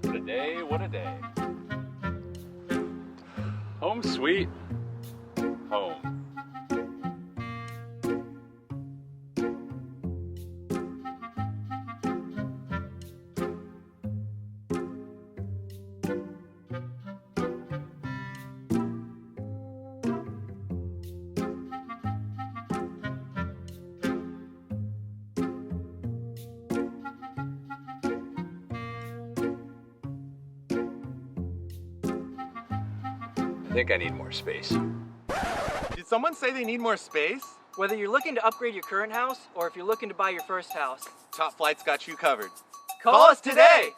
What a day, what a day. Home sweet home. I think I need more space. Did someone say they need more space? Whether you're looking to upgrade your current house or if you're looking to buy your first house, Top Flight's got you covered. call us today!